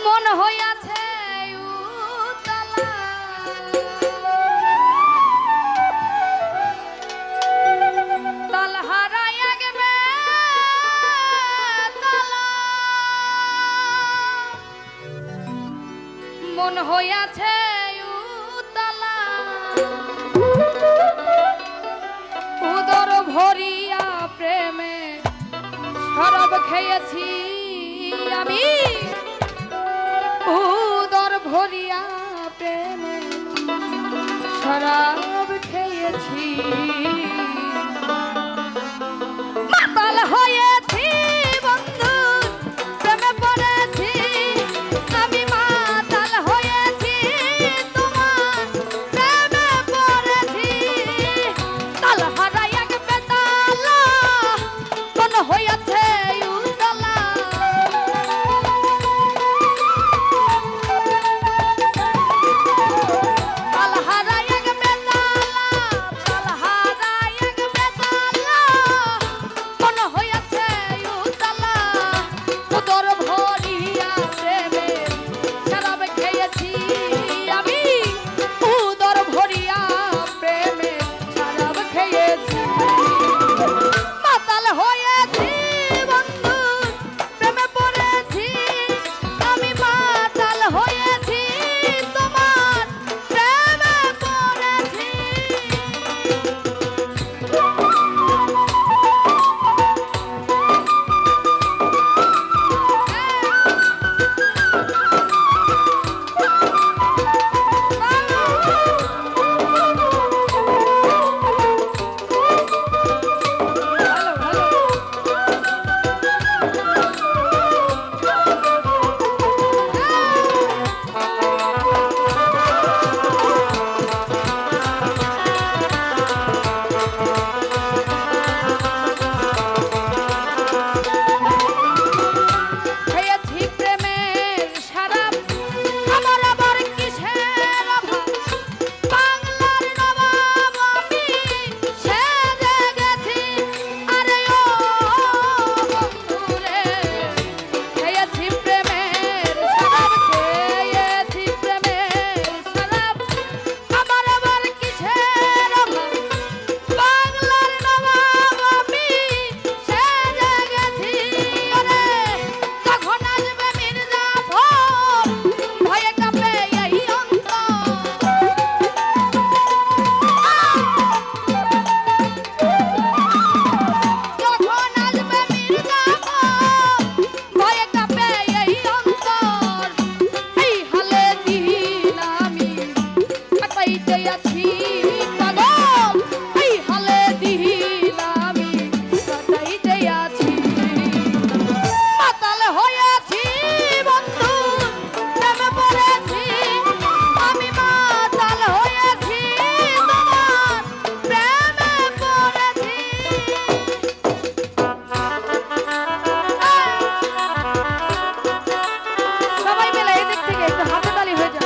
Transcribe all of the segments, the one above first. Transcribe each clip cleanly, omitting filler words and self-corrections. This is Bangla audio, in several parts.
মন হইয়াছে উতলা তাল হারাইয়া গেবে তালা মন হইয়াছে উতলা উদর ভরিয়া প্রেমে শরাব খেয়েছি আমি উদর ভরিয়া প্রেমে শরাব খেয়েছি মাতাল হয়েছি বন্ধু প্রেমে পড়েছি আমি মাতাল হয়েছি তোমার প্রেমে পড়েছি তাল হারাইয়া গেবে তালা মন হইয়াছে উতলা তাল হারাইয়া গেবে তালা তাল হারাইয়া গেবে তালা মন হইয়াছে উতলা উদর ভরিয়া প্রেমে শরাব খেয়েছি আমি উদর ভরিয়া প্রেমে শরাব খেয়েছি মাতাল হয়েছি বন্ধু প্রেমে পড়েছি আমি মাতাল হয়েছি তোমার প্রেমে পড়েছি ভালো ভালো খেয়েছি প্রেমের শরাব আমার আবার কিসের অভাব বাংলার নবাব আমি সেজে গেছি আরে ও বন্ধুরে খেয়েছি প্রেমের শরাব খেয়েছি প্রেমের শরাব আমার আবার কিসের অভাব বাংলার নবাব আমি সেজে গেছি ওরে যখন আসবে মির্জাফর ভয়ে কাঁপে এই অন্তর যখন আসবে মির্জাফর ভয়ে কাঁপে এই অন্তর এই হালে দিন আমি কাটাইতে আছি পাগল এই হালে দিন আমি কাটাইতে আছি মাতাল হয়েছি বন্ধু প্রেমে পড়েছি আমি মাতাল হয়েছি তোমার প্রেমে পড়েছি সবাই মিলে এদিক থেকে একটু হাতে তালি হয়ে যায়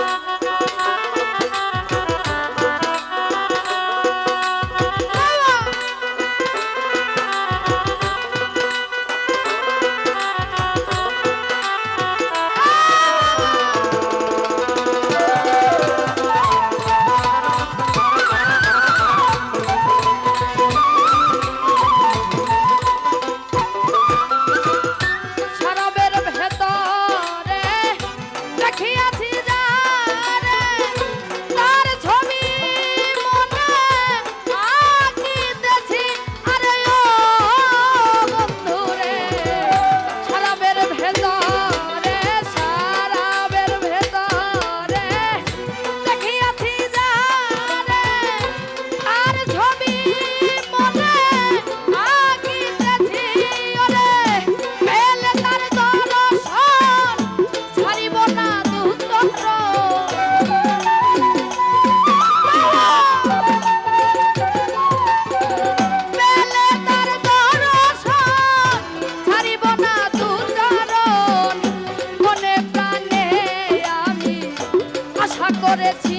শরাবের ভেতরে দেখিয়াছি যারে তার ছবি মনে আঁকিতেছি আরে ও বন্ধুরে শরাবের ভেতরে দেখিয়াছি যারে তার ছবি মনে আঁকিতেছি ওরে পেলে তার দর্শন ছাড়িব না দুচক্র পেলে তার দর্শন ছাড়িব না দুচরণ মনে প্রাণে আমি আশা করেছি